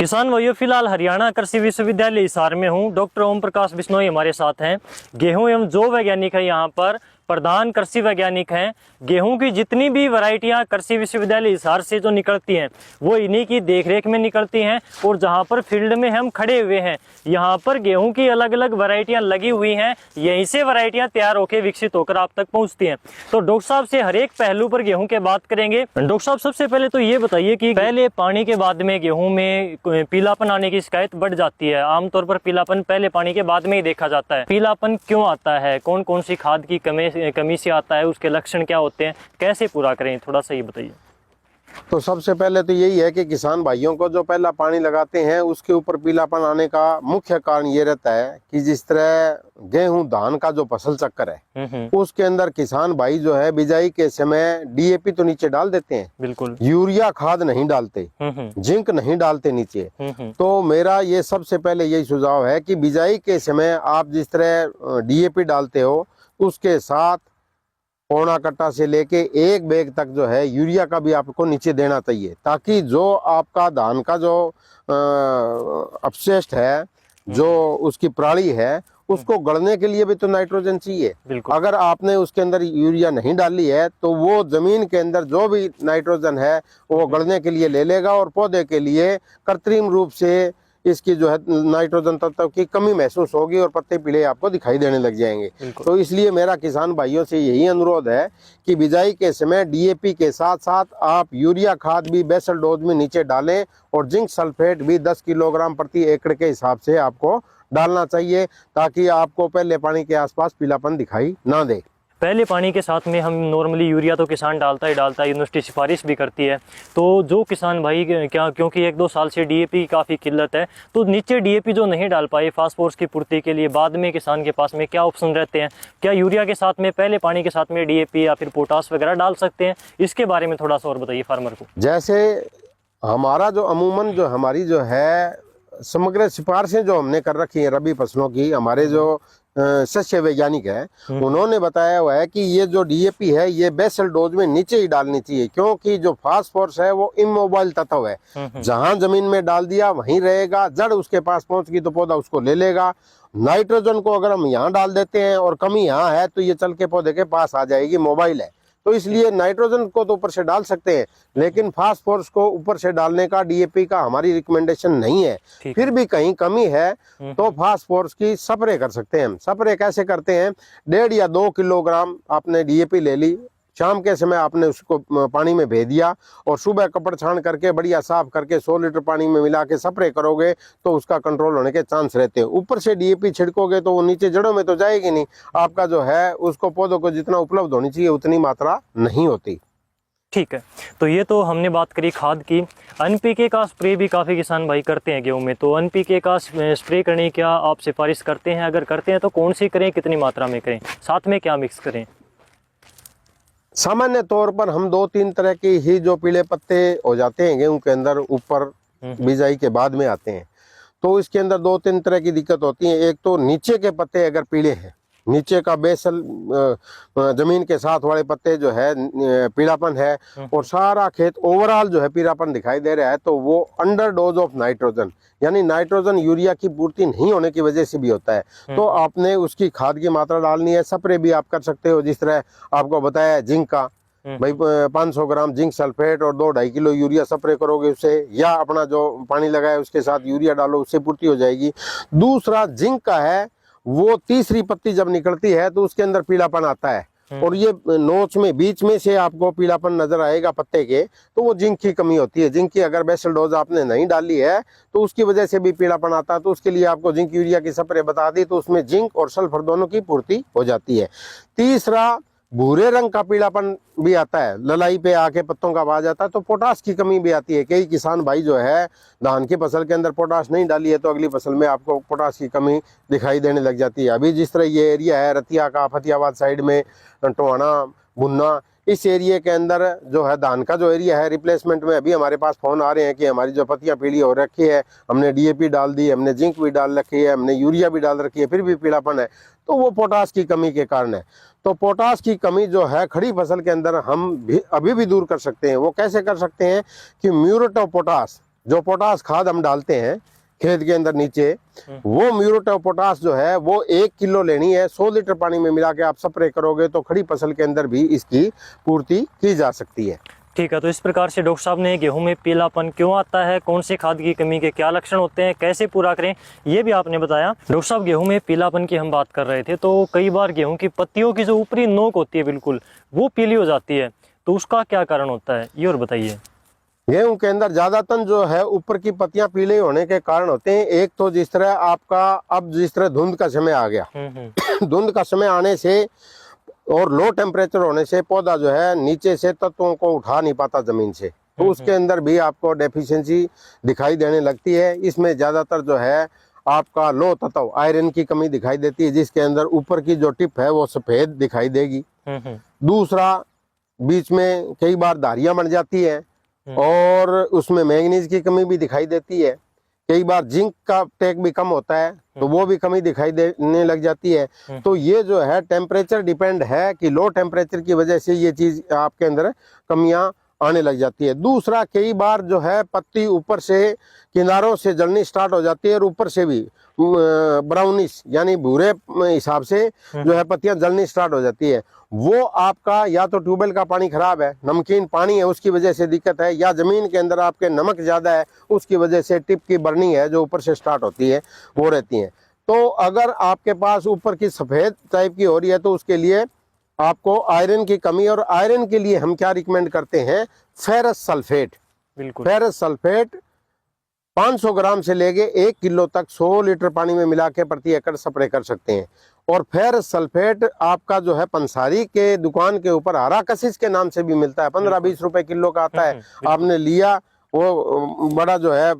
किसान भाइयों, फिलहाल हरियाणा कृषि विश्वविद्यालय हिसार में हूँ। डॉक्टर ओम प्रकाश बिश्नोई हमारे साथ हैं। गेहूं एवं जो वैज्ञानिक है, यहाँ पर प्रधान कृषि वैज्ञानिक हैं। गेहूं की जितनी भी वैरायटियां कृषि विश्वविद्यालय हिसार से जो निकलती हैं वो इन्हीं की देखरेख में निकलती हैं। और जहां पर फील्ड में हम खड़े हुए हैं, यहाँ पर गेहूं की अलग अलग वैरायटियां लगी हुई हैं। यहीं से वैरायटियां तैयार होकर विकसित होकर आप तक पहुंचती हैं। तो डॉक्टर साहब से हर एक पहलू पर गेहूं के बात करेंगे। डॉक्टर साहब, सबसे पहले तो ये बताइए कि पहले पानी के बाद में गेहूं में पीलापन आने की शिकायत बढ़ जाती है। आमतौर पर पीलापन पहले पानी के बाद में ही देखा जाता है। पीलापन क्यों आता है? कौन कौन सी खाद की कमी से आता है? उसके लक्षण क्या होते हैं? कैसे पूरा करें, थोड़ा सा ये बताइए। तो सबसे पहले तो यही है कि किसान भाइयों को जो पहला पानी लगाते हैं उसके ऊपर पीलापन आने का मुख्य कारण ये रहता है कि जिस तरह गेहूं धान का जो फसल चक्कर है उसके अंदर किसान भाई जो है बिजाई के समय डीएपी तो नीचे डाल देते हैं, बिल्कुल, यूरिया खाद नहीं डालते, जिंक नहीं डालते नीचे। तो मेरा ये सबसे पहले यही सुझाव है कि बिजाई के समय आप जिस तरह डीएपी डालते हो उसके साथ पौना कट्टा से लेके 1 बैग तक जो है यूरिया का भी आपको नीचे देना चाहिए, ताकि जो आपका धान का जो अपशिष्ट है, जो उसकी प्राणी है, उसको गलने के लिए भी तो नाइट्रोजन चाहिए। अगर आपने उसके अंदर यूरिया नहीं डाली है तो वो जमीन के अंदर जो भी नाइट्रोजन है वो गलने के लिए ले लेगा और पौधे के लिए कृत्रिम रूप से इसकी जो है नाइट्रोजन तत्व की कमी महसूस होगी और पत्ते पीले आपको दिखाई देने लग जाएंगे। तो इसलिए मेरा किसान भाइयों से यही अनुरोध है कि बिजाई के समय डीएपी के साथ साथ आप यूरिया खाद भी बेसल डोज में नीचे डालें और जिंक सल्फेट भी 10 किलोग्राम प्रति एकड़ के हिसाब से आपको डालना चाहिए, ताकि आपको पहले पानी के आसपास पीलापन दिखाई ना दे। पहले पानी के साथ में हम नॉर्मली यूरिया तो किसान डालता है, यूनिवर्सिटी सिफारिश भी करती है। तो जो किसान भाई क्योंकि 1-2 साल से डीएपी की काफ़ी किल्लत है, तो नीचे डीएपी जो नहीं डाल पाए फास्फोरस की पूर्ति के लिए, बाद में किसान के पास में क्या ऑप्शन रहते हैं? क्या यूरिया के साथ में पहले पानी के साथ में डीएपी या फिर पोटास वगैरह डाल सकते हैं? इसके बारे में थोड़ा सा और बताइए फार्मर को। जैसे हमारा जो अमूमन जो हमारी जो है समग्र सिफारिशें जो हमने कर रखी है रबी फसलों की, हमारे जो सस्य वैज्ञानिक है उन्होंने बताया हुआ है कि ये जो डीएपी है ये बेसल डोज में नीचे ही डालनी चाहिए, क्योंकि जो फास्फोरस है वो इमोबाइल तत्व है। जहां जमीन में डाल दिया वहीं रहेगा, जड़ उसके पास पहुंच गई तो पौधा उसको ले लेगा। नाइट्रोजन को अगर हम यहाँ डाल देते हैं और कमी यहाँ है तो ये चल के पौधे के पास आ जाएगी, मोबाइल है। तो इसलिए नाइट्रोजन को तो ऊपर से डाल सकते हैं, लेकिन फास्फोरस को ऊपर से डालने का डीएपी का हमारी रिकमेंडेशन नहीं है। फिर भी कहीं कमी है तो फास्फोरस की स्प्रे कर सकते हैं हम। स्प्रे कैसे करते हैं? 1.5 या 2 किलोग्राम आपने डीएपी ले ली, शाम के समय आपने उसको पानी में भे दिया और सुबह कपड़ छान करके बढ़िया साफ करके 100 लीटर पानी में मिला के स्प्रे करोगे तो उसका कंट्रोल होने के चांस रहते हैं। ऊपर से डीएपी छिड़कोगे तो वो नीचे जड़ों में तो जाएगी नहीं, आपका जो है उसको पौधों को जितना उपलब्ध होनी चाहिए उतनी मात्रा नहीं होती। ठीक है, तो ये तो हमने बात करी खाद की। एनपीके का स्प्रे भी काफ़ी किसान भाई करते हैं गेहूं में, तो एनपीके का स्प्रे करने की क्या आप सिफारिश करते हैं? अगर करते हैं तो कौन सी करें, कितनी मात्रा में करें, साथ में क्या मिक्स करें? सामान्य तौर पर हम 2-3 तरह के ही जो पीले पत्ते हो जाते हैं गेहूं के अंदर ऊपर बिजाई के बाद में आते हैं, तो इसके अंदर 2-3 तरह की दिक्कत होती है। एक तो नीचे के पत्ते अगर पीले हैं, नीचे का बेसल जमीन के साथ वाले पत्ते जो है पीलापन है और सारा खेत ओवरऑल जो है पीलापन दिखाई दे रहा है, तो वो अंडर डोज ऑफ नाइट्रोजन, यानी नाइट्रोजन यूरिया की पूर्ति नहीं होने की वजह से भी होता है। तो आपने उसकी खाद की मात्रा डालनी है। स्प्रे भी आप कर सकते हो, जिस तरह आपको बताया जिंक का, भाई 500 ग्राम जिंक सल्फेट और 2-2.5 किलो यूरिया स्प्रे करोगे उससे, या अपना जो पानी लगाया उसके साथ यूरिया डालो, उससे पूर्ति हो जाएगी। दूसरा जिंक का है, वो तीसरी पत्ती जब निकलती है तो उसके अंदर पीलापन आता है और ये नोच में बीच में से आपको पीलापन नजर आएगा पत्ते के, तो वो जिंक की कमी होती है। जिंक की अगर बेसल डोज आपने नहीं डाली है तो उसकी वजह से भी पीलापन आता है। तो उसके लिए आपको जिंक यूरिया की स्प्रे बता दी, तो उसमें जिंक और सल्फर दोनों की पूर्ति हो जाती है। तीसरा, भूरे रंग का पीलापन भी आता है, ललाई पे आके पत्तों का आ जाता है, तो पोटास की कमी भी आती है। कई किसान भाई जो है धान की फसल के अंदर पोटास नहीं डाली है तो अगली फसल में आपको पोटास की कमी दिखाई देने लग जाती है। अभी जिस तरह ये एरिया है रतिया का, फतियाबाद साइड में, टोहाना, बुन्ना, इस एरिया के अंदर जो है धान का जो एरिया है रिप्लेसमेंट में अभी हमारे पास फोन आ रहे हैं कि हमारी जो पत्तियां पीली हो रखी है, हमने डीएपी डाल दी, हमने जिंक भी डाल रखी है, हमने यूरिया भी डाल रखी है, फिर भी पीलापन है, तो वो पोटास की कमी के कारण है। तो पोटास की कमी जो है खड़ी फसल के अंदर हम भी अभी भी दूर कर सकते हैं। वो कैसे कर सकते हैं कि म्यूरेट ऑफ पोटास जो पोटास खाद हम डालते हैं खेत के अंदर नीचे, वो म्यूरेट ऑफ पोटास जो है वो 1 किलो लेनी है। 100 लीटर पानी में मिला के आप स्प्रे करोगे तो खड़ी फसल के अंदर भी इसकी पूर्ति की जा सकती है। ठीक है, तो इस प्रकार से डॉक्टर साहब ने गेहूं में पीलापन क्यों आता है, कौन सी खाद की कमी के क्या लक्षण होते हैं, कैसे पूरा करें, ये भी आपने बताया। डॉक्टर साहब गेहूं में पीलापन की हम बात कर रहे थे, तो कई बार गेहूं की पत्तियों की जो ऊपरी नोक होती है बिल्कुल वो पीली हो जाती है, तो उसका क्या कारण होता है, ये और बताइए। गेहूं के अंदर ज्यादातर जो है ऊपर की पत्तियां पीले होने के कारण होते हैं। एक तो जिस तरह आपका अब जिस तरह धुंध का समय आ गया, धुंध का समय आने से और लो टेम्परेचर होने से पौधा जो है नीचे से तत्वों को उठा नहीं पाता जमीन से, तो उसके अंदर भी आपको डेफिशिएंसी दिखाई देने लगती है। इसमें ज्यादातर जो है आपका लो तत्व आयरन की कमी दिखाई देती है, जिसके अंदर ऊपर की जो टिप है वो सफेद दिखाई देगी। दूसरा, बीच में कई बार धारियां बन जाती है और उसमें मैंगनीज की कमी भी दिखाई देती है। कई बार जिंक का टेक भी कम होता है तो वो भी कमी दिखाई देने लग जाती है। तो ये जो है टेम्परेचर डिपेंड है कि लो टेम्परेचर की वजह से ये चीज आपके अंदर कमियां आने लग जाती है। दूसरा, कई बार जो है पत्ती ऊपर से किनारों से जलनी स्टार्ट हो जाती है और ऊपर से भी ब्राउनिश यानी भूरे हिसाब से जो है पत्तियां जलनी स्टार्ट हो जाती है। वो आपका या तो ट्यूबवेल का पानी खराब है, नमकीन पानी है उसकी वजह से दिक्कत है, या जमीन के अंदर आपके नमक ज्यादा है उसकी वजह से टिप की बर्निंग है जो ऊपर से स्टार्ट होती है वो रहती है। तो अगर आपके पास ऊपर की सफेद टाइप की हो रही है तो उसके लिए आपको आयरन की कमी, और आयरन के लिए हम क्या रिकमेंड करते हैं, फेरस सल्फेट। बिल्कुल, फेरस सल्फेट 500 ग्राम से लेके 1 किलो तक 100 लीटर पानी में मिला के प्रति एकड़ स्प्रे कर सकते हैं। और फेरस सल्फेट आपका जो है पंसारी के दुकान के ऊपर हरा कशिश के नाम से भी मिलता है, 15-20 रुपए किलो का आता है। आपने लिया, वो बड़ा जो है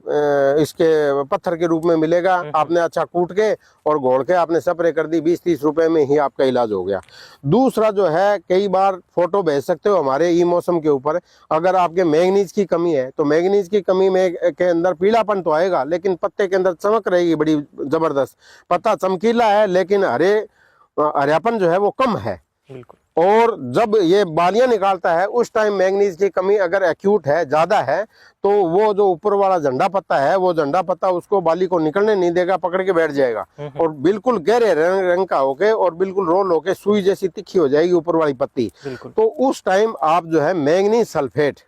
इसके पत्थर के रूप में मिलेगा, आपने अच्छा कूट के और घोल के आपने स्प्रे कर दी, 20-30 रुपए में ही आपका इलाज हो गया। दूसरा जो है, कई बार फोटो भेज सकते हो हमारे ई मौसम के ऊपर, अगर आपके मैंगनीज की कमी है तो मैंगनीज की कमी में के अंदर पीलापन तो आएगा लेकिन पत्ते के अंदर चमक रहेगी बड़ी जबरदस्त। पत्ता चमकीला है लेकिन हरियापन जो है वो कम है। बिल्कुल। और जब ये बालियां निकालता है उस टाइम मैंगनीज की कमी अगर एक्यूट है, ज्यादा है, तो वो जो ऊपर वाला झंडा पत्ता है वो झंडा पत्ता उसको बाली को निकलने नहीं देगा, पकड़ के बैठ जाएगा और बिल्कुल गहरे रंग का होके और बिल्कुल रोल होके सुई जैसी तिखी हो जाएगी ऊपर वाली पत्ती। तो उस टाइम आप जो है मैंगनीज सल्फेट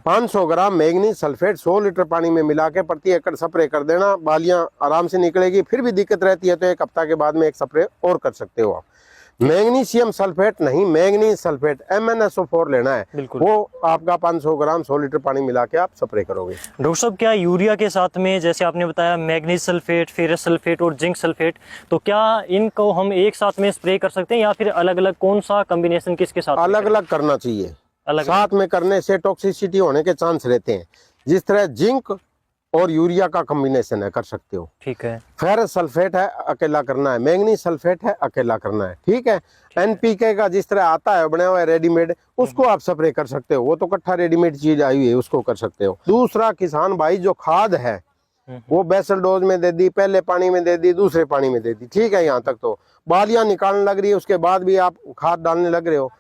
500 ग्राम मैंगनीज सल्फेट 100 लीटर पानी में मिला के प्रति एकड़ स्प्रे कर देना, बालियां आराम से निकलेगी। फिर भी दिक्कत रहती है तो 1 हफ्ता के बाद में एक स्प्रे और कर सकते हो आप। मैग्नीशियम सल्फेट नहीं, मैंगनीज सल्फेट MnSO4 लेना है, वो आपका 500 ग्राम 100 लीटर पानी मिला के आप स्प्रे करोगे। डॉक्टर साहब, क्या यूरिया के साथ में जैसे आपने बताया मैग्नीज सल्फेट, फेरस सल्फेट और जिंक सल्फेट, तो क्या इनको हम एक साथ में स्प्रे कर सकते हैं या फिर अलग अलग, कौन सा कॉम्बिनेशन किसके साथ? अलग अलग करना चाहिए, साथ में करने से टॉक्सिसिटी होने के चांस रहते हैं। जिस तरह जिंक और यूरिया का कॉम्बिनेशन है, कर सकते हो, ठीक है। फेरस सल्फेट है, अकेला करना है। मैंगनीज सल्फेट है, अकेला करना है, ठीक है। NPK का जिस तरह आता है बना हुआ है रेडीमेड, उसको आप स्प्रे कर सकते हो, वो तो कट्ठा रेडीमेड चीज आई हुई है, उसको कर सकते हो। दूसरा, किसान भाई जो खाद है वो बेसल डोज में दे दी, पहले पानी में दे दी, दूसरे पानी में दे दी, ठीक है। यहाँ तक तो बालियां निकालने लग रही है, उसके बाद भी आप खाद डालने लग रहे हो।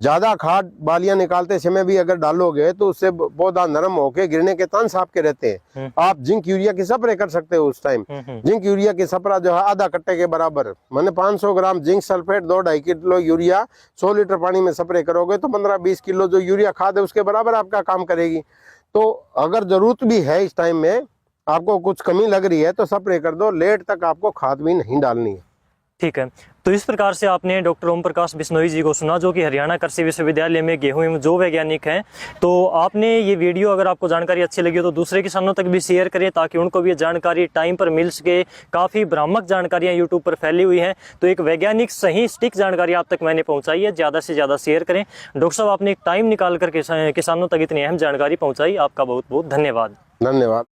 ज्यादा खाद बालियां निकालते समय भी अगर डालोगे तो उससे पौधा नरम होके गिरने के चांस आपके रहते हैं। आप जिंक यूरिया की स्प्रे कर सकते हो उस टाइम। जिंक यूरिया की स्प्रे जो है आधा कट्टे के बराबर, मैंने 500 gram zinc sulphate 2-2.5 kilo urea 100 litre पानी में स्प्रे करोगे तो 15-20 किलो जो यूरिया खाद है उसके बराबर आपका काम करेगी। तो अगर जरूरत भी है इस टाइम में, आपको कुछ कमी लग रही है तो स्प्रे कर दो, लेट तक आपको खाद भी नहीं डालनी है, ठीक है। तो इस प्रकार से आपने डॉक्टर ओम प्रकाश बिश्नोई जी को सुना, जो कि हरियाणा कृषि विश्वविद्यालय में गेहूं एवं जौ वैज्ञानिक हैं। तो आपने ये वीडियो, अगर आपको जानकारी अच्छी लगी हो तो दूसरे किसानों तक भी शेयर करें ताकि उनको भी ये जानकारी टाइम पर मिल सके। काफ़ी भ्रामक जानकारियां यूट्यूब पर फैली हुई हैं, तो एक वैज्ञानिक सही स्टिक जानकारी आप तक मैंने पहुँचाई है, ज़्यादा से ज़्यादा शेयर करें। डॉक्टर साहब, आपने एक टाइम निकाल कर किसानों तक इतनी अहम जानकारी पहुँचाई, आपका बहुत बहुत धन्यवाद। धन्यवाद।